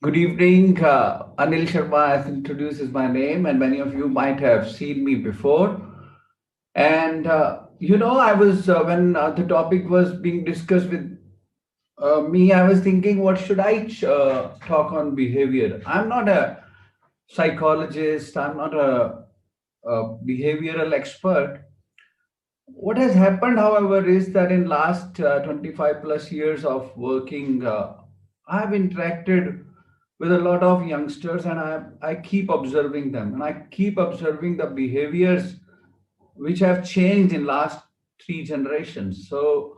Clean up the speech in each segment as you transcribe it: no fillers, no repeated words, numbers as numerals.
Good evening. Anil Sharma, as introduced, is my name, and many of you might have seen me before. And I was when the topic was being discussed with me, I was thinking, what should I talk on behavior? I'm not a psychologist. I'm not a behavioral expert. What has happened, however, is that in last 25 plus years of working, I've interacted with a lot of youngsters, and I keep observing them, and I keep observing the behaviors which have changed in last three generations. So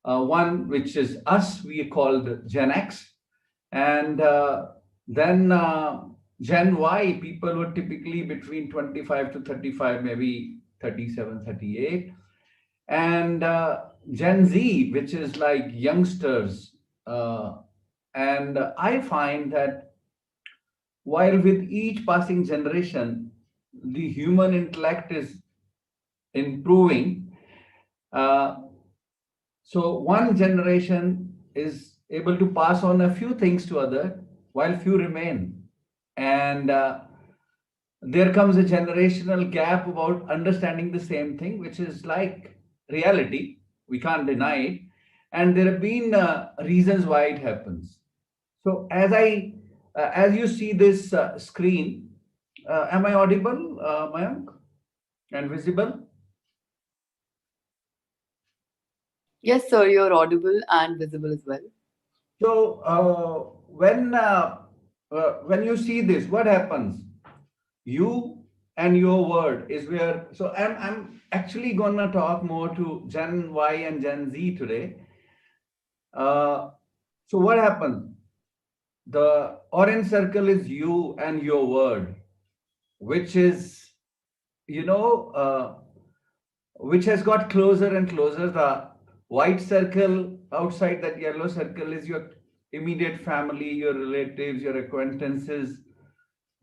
one which is us, we called Gen X, and then Gen Y, people were typically between 25 to 35, maybe 37, 38, and Gen Z, which is like youngsters. And I find that while with each passing generation, the human intellect is improving, uh, so one generation is able to pass on a few things to other, while few remain. And there comes a generational gap about understanding the same thing, which is like reality. We can't deny it. And there have been reasons why it happens. So as you see this screen, am I audible, Mayank, and visible? Yes, sir, you're audible and visible as well. So when you see this, what happens? You and your word is where. So I'm actually gonna talk more to Gen Y and Gen Z today. Uh, so what happens? The orange circle is you and your word, which is you know which has got closer and closer. The white circle outside that yellow circle is your immediate family, your relatives, your acquaintances,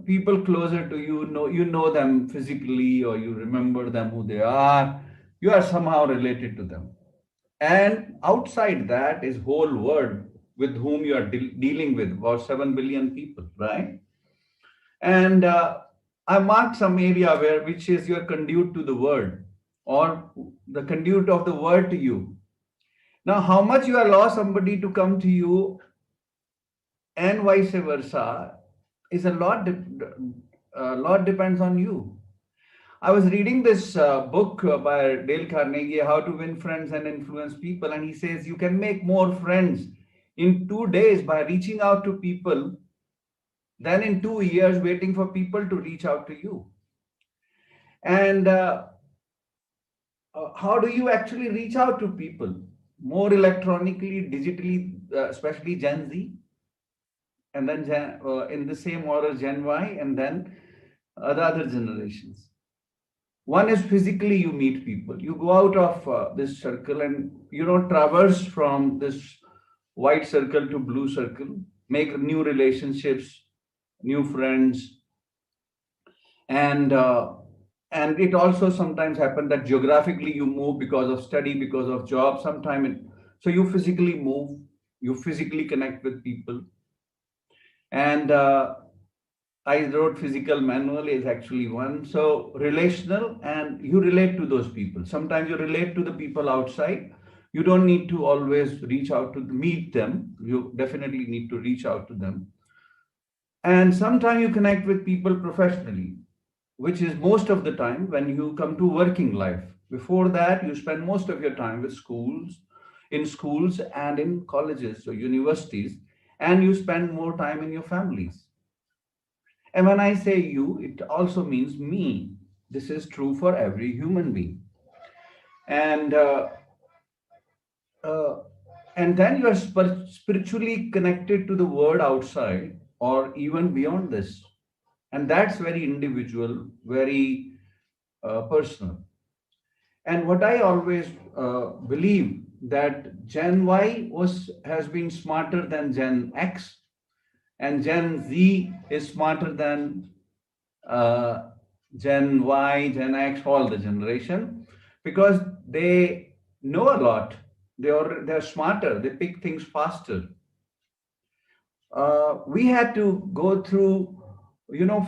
people closer to you. You know them physically, or you remember them, who they are. You are somehow related to them. And outside that is whole world with whom you are dealing with, about 7 billion people, right? And I marked some area where which is your conduit to the word, or the conduit of the word to you. Now, how much you allow somebody to come to you and vice versa is a lot depends on you. I was reading this book by Dale Carnegie, How to Win Friends and Influence People, and he says you can make more friends in 2 days by reaching out to people than in 2 years waiting for people to reach out to you. And how do you actually reach out to people? More electronically, digitally, especially Gen Z, and then in the same order Gen Y, and then the other generations. One is physically you meet people. You go out of this circle and traverse from this white circle to blue circle, make new relationships, new friends, and it also sometimes happens that geographically you move because of study, because of job. So you physically move, you physically connect with people, and I wrote physical manual is actually one. So relational, and you relate to those people. Sometimes you relate to the people outside. You don't need to always reach out to meet them. You definitely need to reach out to them. And sometimes you connect with people professionally, which is most of the time when you come to working life. Before that, you spend most of your time with in schools and in colleges or universities, and you spend more time in your families. And when I say you, it also means me. This is true for every human being. And uh, and then you are spiritually connected to the world outside, or even beyond this, and that's very individual, very personal. And what I always believe, that Gen Y has been smarter than Gen X, and Gen Z is smarter than uh, Gen Y, Gen X, all the generation, because they know a lot. They're smarter. They pick things faster. we had to go through,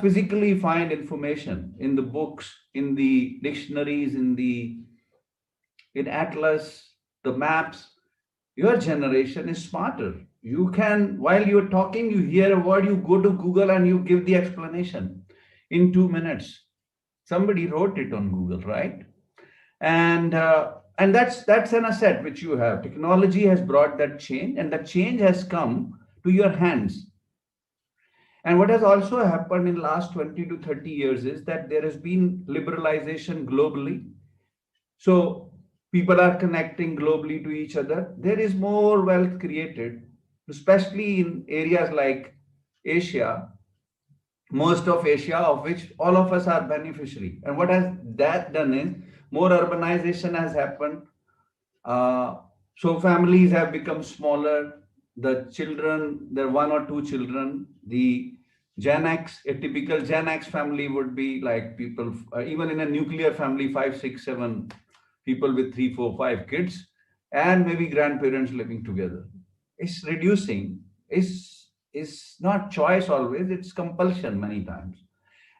physically find information in the books, in the dictionaries, in atlas, the maps. Your generation is smarter. You can, while you're talking, you hear a word, you go to Google and you give the explanation in 2 minutes. Somebody wrote it on Google, right? And that's an asset which you have. Technology has brought that change, and that change has come to your hands. And what has also happened in last 20 to 30 years is that there has been liberalization globally. So people are connecting globally to each other. There is more wealth created, especially in areas like Asia, most of Asia, of which all of us are beneficiary. And what has that done is more urbanization has happened. Uh, so families have become smaller. The children, there are one or two children. The Gen X, a typical Gen X family would be like people, even in a nuclear family, five, six, seven people with three, four, five kids, and maybe grandparents living together. It's reducing. Is not choice always, it's compulsion many times.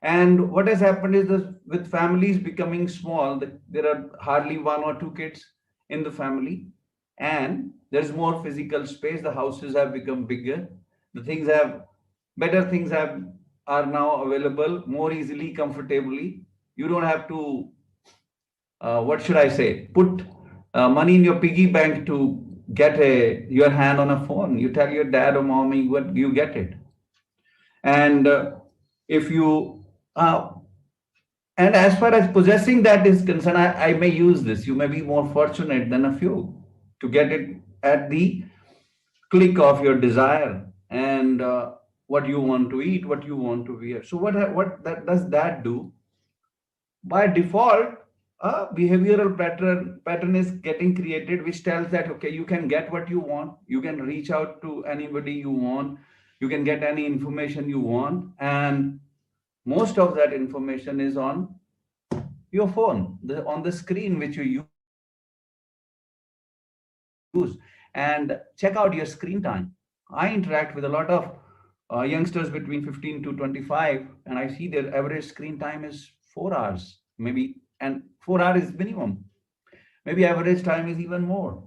And what has happened is that with families becoming small, there are hardly one or two kids in the family, and there's more physical space. The houses have become bigger. The things have better things have are now available more easily, comfortably. You don't have to what should I say? Put money in your piggy bank to get your hand on a phone. You tell your dad or mommy what you get it, and if you and as far as possessing that is concerned, I may use this. You may be more fortunate than a few to get it at the click of your desire and what you want to eat, what you want to wear. So what that does that do? By default, a behavioral pattern is getting created, which tells that okay, you can get what you want, you can reach out to anybody you want, you can get any information you want, and most of that information is on your phone, on the screen which you use. And check out your screen time. I interact with a lot of youngsters between 15 to 25, and I see their average screen time is 4 hours, maybe, and 4 hours is minimum. Maybe average time is even more.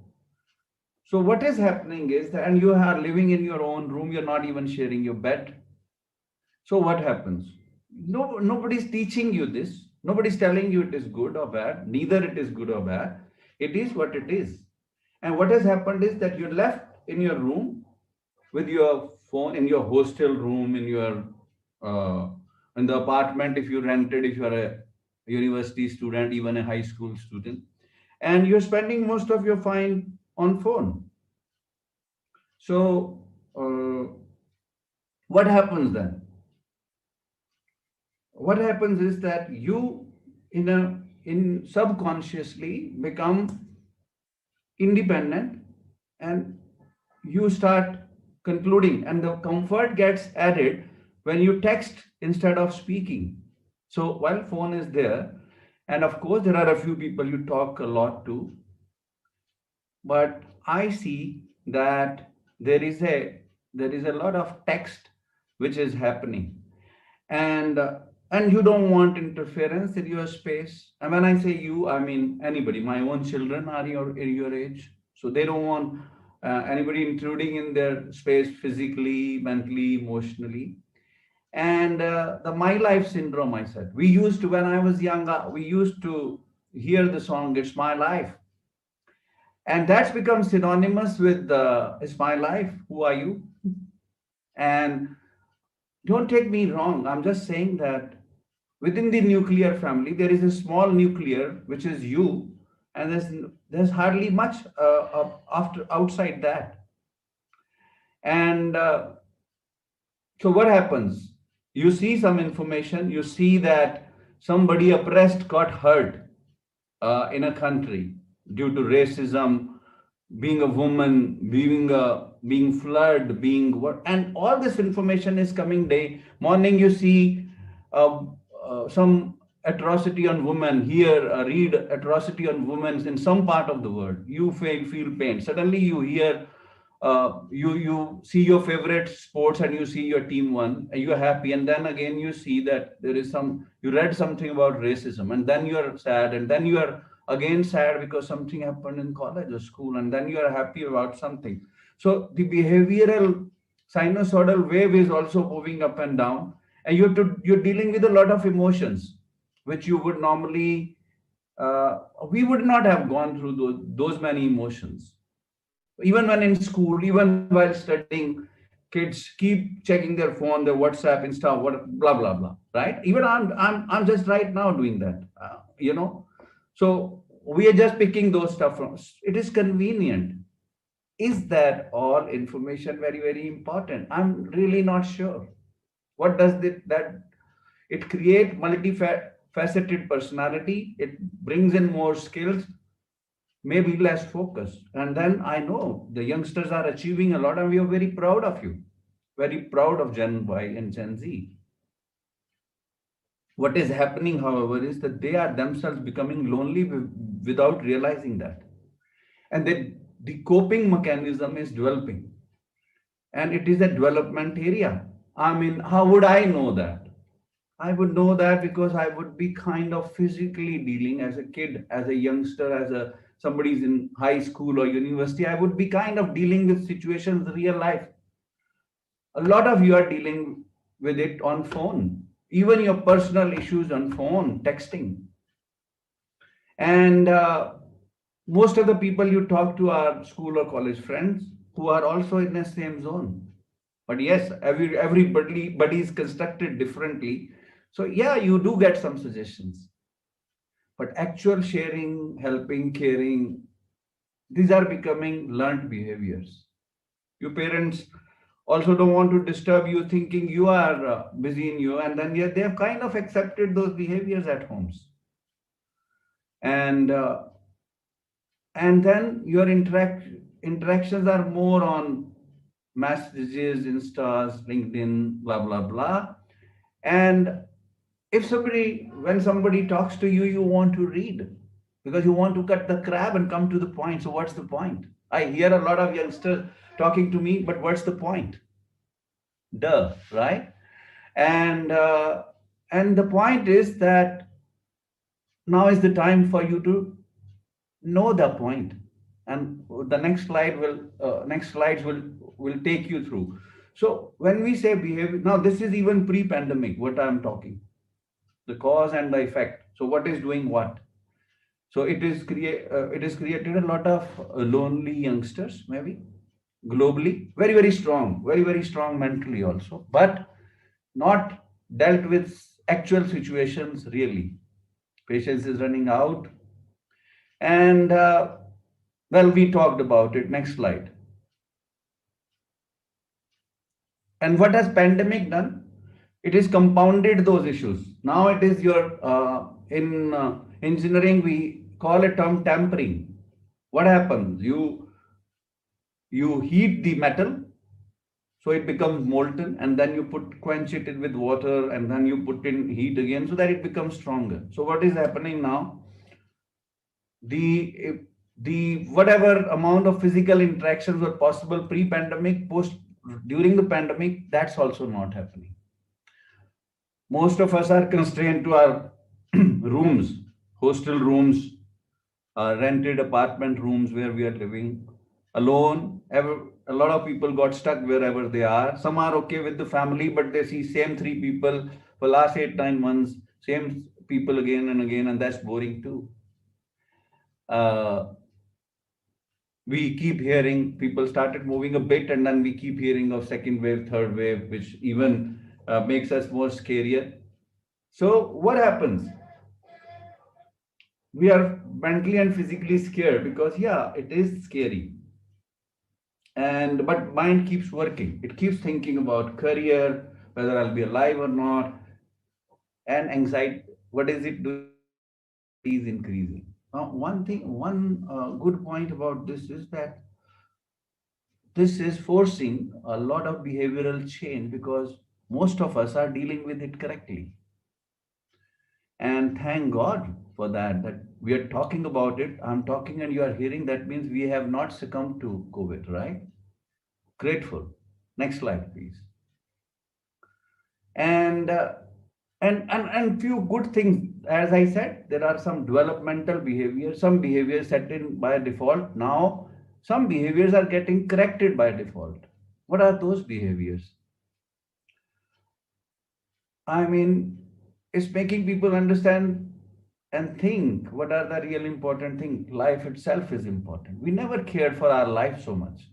So what is happening is that, and you are living in your own room, you're not even sharing your bed. So what happens? No, nobody's teaching you this. Nobody's telling you it is good or bad. Neither it is good or bad. It is what it is. And what has happened is that you're left in your room with your phone, in your hostel room, uh, in the apartment if you rented, if you're a university student, even a high school student, and you're spending most of your time on phone. So what happens then? What happens is that you in subconsciously become independent, and you start concluding, and the comfort gets added when you text instead of speaking. So while phone is there, and of course there are a few people you talk a lot to, but I see that there is a lot of text which is happening, and you don't want interference in your space. And when I say you, I mean anybody. My own children are your age, so they don't want anybody intruding in their space physically, mentally, emotionally. And the my life syndrome, I said, we used to, when I was younger, we used to hear the song "It's My Life," and that's become synonymous with "It's My Life, who are you?" And don't take me wrong, I'm just saying that within the nuclear family, there is a small nuclear, which is you, and there's hardly much after outside that. And so what happens? You see some information, you see that somebody oppressed got hurt in a country due to racism, being a woman, being flood, being what, and all this information is coming day morning. You see uh, some atrocity on women here, read atrocity on women in some part of the world. You feel pain. Suddenly you hear You see your favorite sports and you see your team won and you're happy, and then again you see that there is some, you read something about racism, and then you're sad, and then you are again sad because something happened in college or school, and then you are happy about something. So the behavioral sinusoidal wave is also moving up and down, and you're dealing with a lot of emotions which you would normally, we would not have gone through those many emotions. Even when in school, even while studying, kids keep checking their phone, their WhatsApp, Insta, what, blah blah blah, right? Even I'm just right now doing that, so we are just picking those stuff from, it is convenient. Is that all information very very important? I'm really not sure. What does that it create multifaceted personality, it brings in more skills, maybe less focus. And then I know the youngsters are achieving a lot, and we are very proud of you. Very proud of Gen Y and Gen Z. What is happening, however, is that they are themselves becoming lonely without realizing that. And the coping mechanism is developing. And it is a development area. I mean, how would I know that? I would know that because I would be kind of physically dealing as a kid, as a youngster, as a somebody's in high school or university. I would be kind of dealing with situations real life. A lot of you are dealing with it on phone, even your personal issues on phone, texting. And most of the people you talk to are school or college friends who are also in the same zone. But yes, everybody is constructed differently. So yeah, you do get some suggestions. But actual sharing, helping, caring, these are becoming learned behaviors. Your parents also don't want to disturb you thinking you are busy in you, and then yet they have kind of accepted those behaviors at homes. And then your interactions are more on messages, instas, LinkedIn, blah blah blah. And if somebody, when somebody talks to you, you want to read because you want to cut the crab and come to the point. So what's the point? I hear a lot of youngsters talking to me, but what's the point? Duh, right? And and the point is that now is the time for you to know the point. And the next slides will take you through. So when we say behavior, now this is even pre-pandemic what I'm talking, the cause and the effect. So what is doing what? So it has created a lot of lonely youngsters, maybe globally, very very strong mentally also, but not dealt with actual situations really. Patience is running out, and well, we talked about it. Next slide. And what has pandemic done? It has compounded those issues. Now it is your in engineering we call a term tampering. What happens? You heat the metal so it becomes molten, and then you put quench it with water, and then you put in heat again so that it becomes stronger. So what is happening now? The whatever amount of physical interactions were possible pre-pandemic, post during the pandemic, that's also not happening. Most of us are constrained to our rooms, hostel rooms, rented apartment rooms where we are living alone. A lot of people got stuck wherever they are. Some are okay with the family, but they see same three people for last 8 9 months, same people again and again, and that's boring too. Uh, we keep hearing people started moving a bit, and then we keep hearing of second wave, third wave, which even makes us more scarier. So what happens? We are mentally and physically scared because yeah, it is scary. And but mind keeps working. It keeps thinking about career, whether I'll be alive or not, and anxiety. What is it doing? Anxiety is increasing. Now, one good point about this is that this is forcing a lot of behavioral change because most of us are dealing with it correctly. And thank God for that we are talking about it. I'm talking and you are hearing. That means we have not succumbed to COVID, right? Grateful. Next slide, please. And and few good things. As I said, there are some developmental behaviors, some behaviors set in by default. Now, some behaviors are getting corrected by default. What are those behaviors? I mean, it's making people understand and think what are the real important things. Life itself is important. We never cared for our life so much.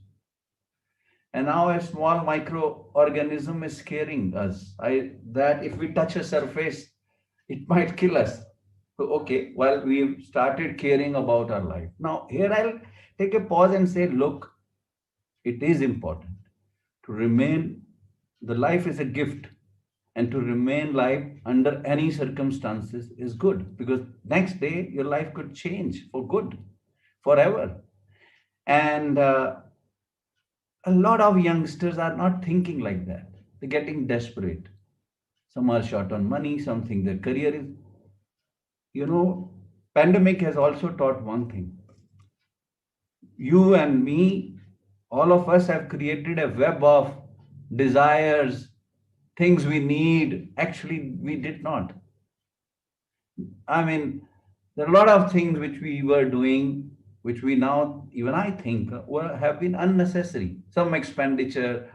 And now a small microorganism is scaring us. That if we touch a surface, it might kill us. So, okay, well, we've started caring about our life. Now, here I'll take a pause and say, look, it is important to remain, the life is a gift, and to remain life under any circumstances is good because next day your life could change for good, forever. And a lot of youngsters are not thinking like that. They're getting desperate. Some are short on money, some think their career is, you know, pandemic has also taught one thing. You and me, all of us have created a web of desires, things we need. Actually, we did not. I mean, there are a lot of things which we were doing, which we now, even I think, have been unnecessary. Some expenditure,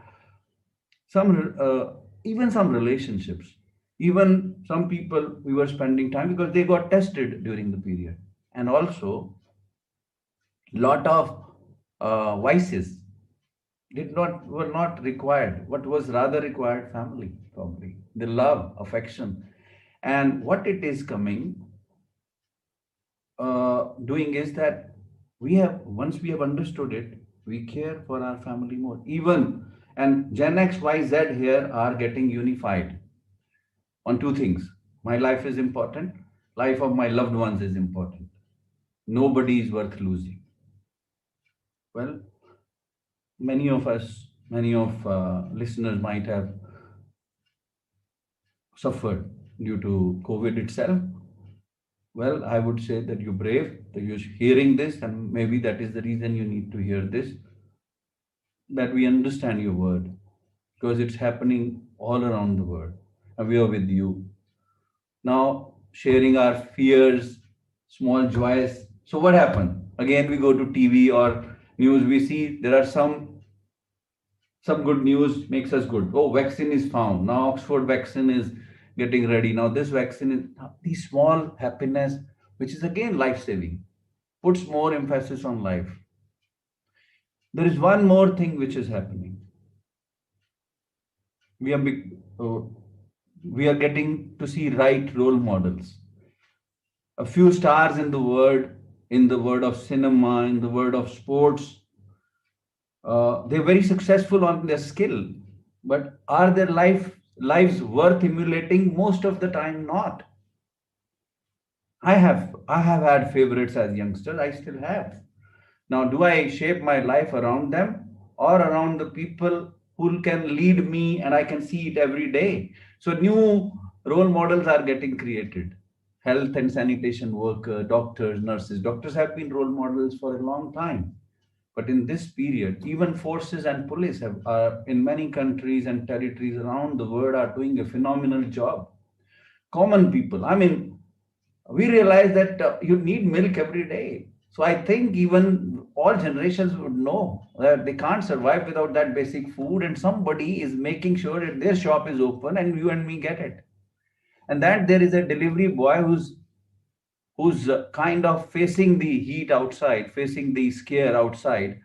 some even some relationships, even some people we were spending time because they got tested during the period, and also lot of vices did not were not required. What was rather required? Family, probably the love, affection, and what it is coming doing is that we have once we have understood it, we care for our family more. Even and Gen X, Y, Z here are getting unified on two things. My life is important. Life of my loved ones is important. Nobody is worth losing. Well, many of us, many of listeners might have suffered due to COVID itself. Well, I would say that you're brave, that you're hearing this, and maybe that is the reason you need to hear this, that we understand your word because it's happening all around the world. And we are with you. Now, sharing our fears, small joys. So, what happened? Again, we go to TV or news, we see there are some good news makes us good. Oh, vaccine is found. Now, Oxford vaccine is getting ready. Now, this vaccine is these small happiness, which is again life saving, puts more emphasis on life. There is one more thing which is happening. We are uh, we are getting to see right role models. A few stars in the world of cinema, in the world of sports. They're very successful on their skill, but are their lives worth emulating? Most of the time, not. I have had favorites as youngsters. I still have. Now, do I shape my life around them or around the people who can lead me and I can see it every day? So, new role models are getting created. Health and sanitation worker, doctors, nurses. Doctors have been role models for a long time. But in this period, even forces and police are in many countries and territories around the world are doing a phenomenal job. Common people, I mean, we realize that you need milk every day. So I think even all generations would know that they can't survive without that basic food, and somebody is making sure that their shop is open and you and me get it. And that there is a delivery boy who's kind of facing the heat outside, facing the scare outside,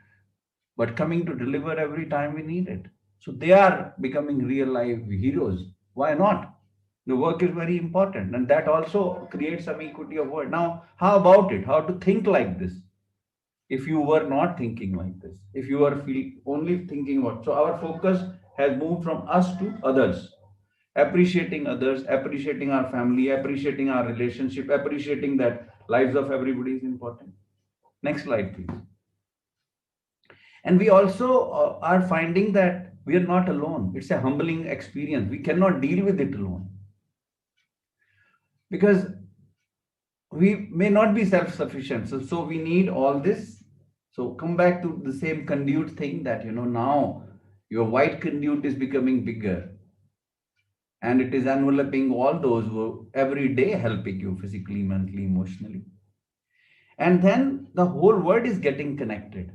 but coming to deliver every time we need it. So they are becoming real life heroes. Why not? The work is very important, and that also creates some equity of work. Now, how about it? How to think like this? If you were not thinking like this, if you are only thinking about, so our focus has moved from us to others, appreciating our family, appreciating our relationship, appreciating that lives of everybody is important. Next slide, please. And we also are finding that we are not alone. It's a humbling experience. We cannot deal with it alone because we may not be self-sufficient. So we need all this. So come back to the same conduit thing that, now Your white conduit is becoming bigger, and it is enveloping all those who are every day helping you physically, mentally, emotionally. And then the whole world is getting connected.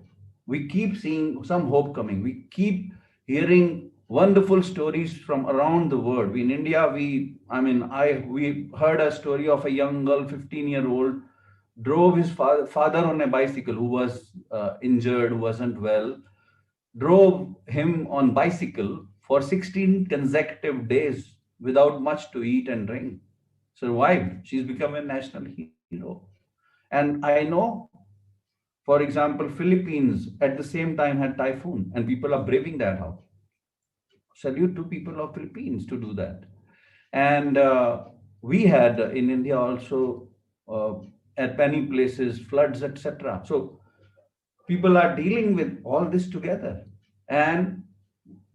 We keep seeing some hope coming. We keep hearing wonderful stories from around the world. In India, we heard a story of a young girl, 15-year-old, drove his father on a bicycle, who was injured, who wasn't well, drove him on bicycle for 16 consecutive days without much to eat and drink. Survived. She's become a national hero. And I know, for example, Philippines at the same time had typhoon, and people are braving that out. Salute to people of Philippines to do that. And we had in India also uh, at many places floods, etc. So people are dealing with all this together, and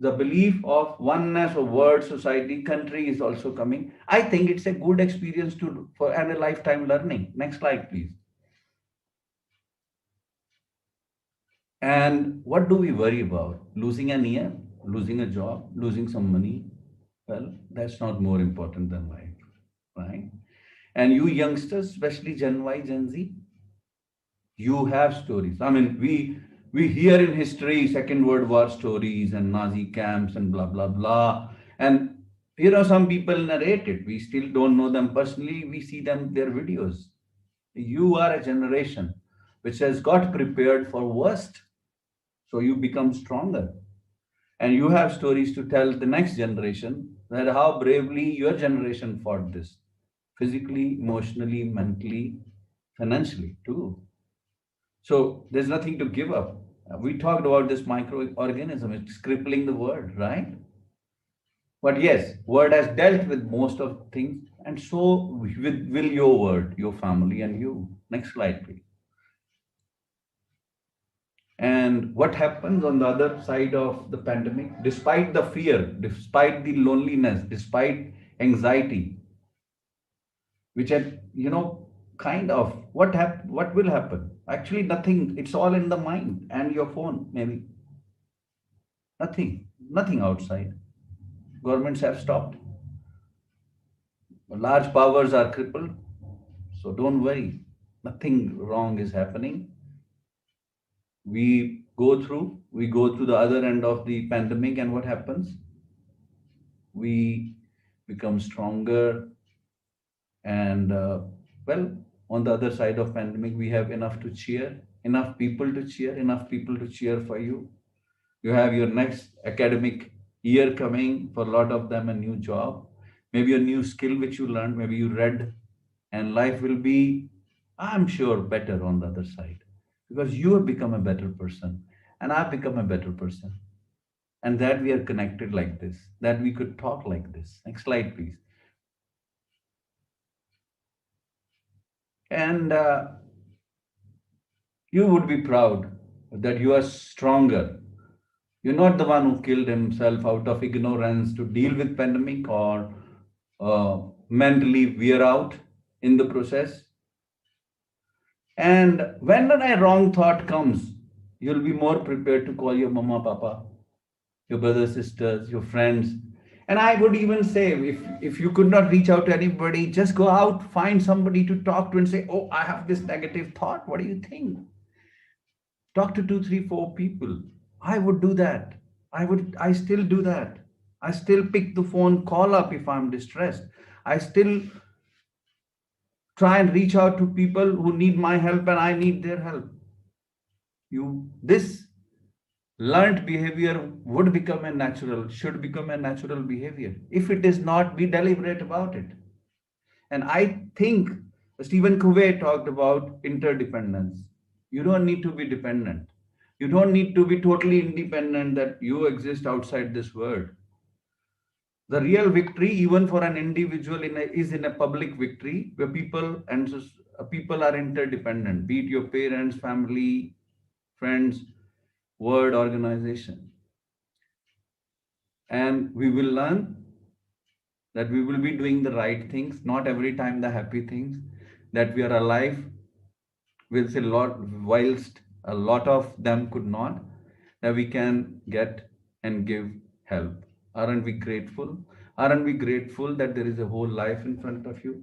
the belief of oneness of world, society, country is also coming. I think it's a good experience to for and a lifetime learning. Next slide, please. And what do we worry about? Losing an ear, losing a job, losing some money? Well, that's not more important than life, right? And you youngsters, especially Gen Y, Gen Z, you have stories. We hear in history Second World War stories and Nazi camps and blah blah blah. And some people narrate it. We still don't know them personally. We see them their videos. You are a generation which has got prepared for worst. So you become stronger. And you have stories to tell the next generation that how bravely your generation fought this physically, emotionally, mentally, financially too. So there's nothing to give up. We talked about this microorganism, it's crippling the world, right? But yes, world has dealt with most of things, and so will your world, your family, and you. Next slide, please. And what happens on the other side of the pandemic, despite the fear, despite the loneliness, despite anxiety, which had, kind of what will happen? Actually, nothing. It's all in the mind and your phone, maybe. Nothing outside. Governments have stopped. Large powers are crippled. So don't worry. Nothing wrong is happening. We go through the other end of the pandemic, and what happens? We become stronger, and well, on the other side of pandemic, we have enough to cheer, enough people to cheer, enough people to cheer for you. You have your next academic year coming, for a lot of them a new job, maybe a new skill which you learned, maybe you read, and life will be, I'm sure, better on the other side, because you have become a better person and I've become a better person, and that we are connected like this, that we could talk like this. Next slide, please. And you would be proud that you are stronger. You're not the one who killed himself out of ignorance to deal with pandemic, or mentally wear out in the process. And when a wrong thought comes, you'll be more prepared to call your mama, papa, your brothers, sisters, your friends. And I would even say, if you could not reach out to anybody, just go out, find somebody to talk to and say, oh, I have this negative thought. What do you think? Talk to two, three, four people. I would do that. I still do that. I still pick the phone, call up if I'm distressed. I still try and reach out to people who need my help and I need their help. This learned behavior should become a natural behavior. If it is not, be deliberate about it. And I think Stephen Covey talked about interdependence. You don't need to be dependent. You don't need to be totally independent, that you exist outside this world. The real victory, even for an individual, is in a public victory where people are interdependent, be it your parents, family, friends, word, organization. And we will learn that we will be doing the right things, not every time the happy things, that we are alive with a lot, whilst a lot of them could not, that we can get and give help. Aren't we grateful? Aren't we grateful that there is a whole life in front of you?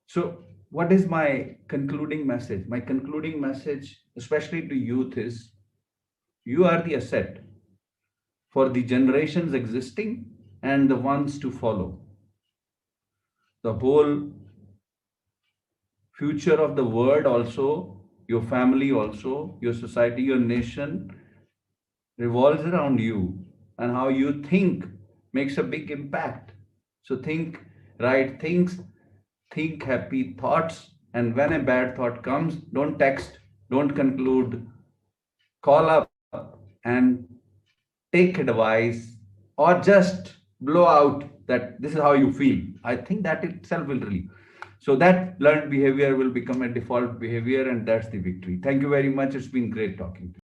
So, what is my concluding message? My concluding message, especially to youth, is you are the asset for the generations existing and the ones to follow. The whole future of the world, also, your family, also, your society, your nation revolves around you, and how you think makes a big impact. So, think right things, think happy thoughts, and when a bad thought comes, don't text, don't conclude, call up and take advice, or just blow out that this is how you feel. I think that itself will really. So that learned behavior will become a default behavior, and that's the victory. Thank you very much. It's been great talking to you.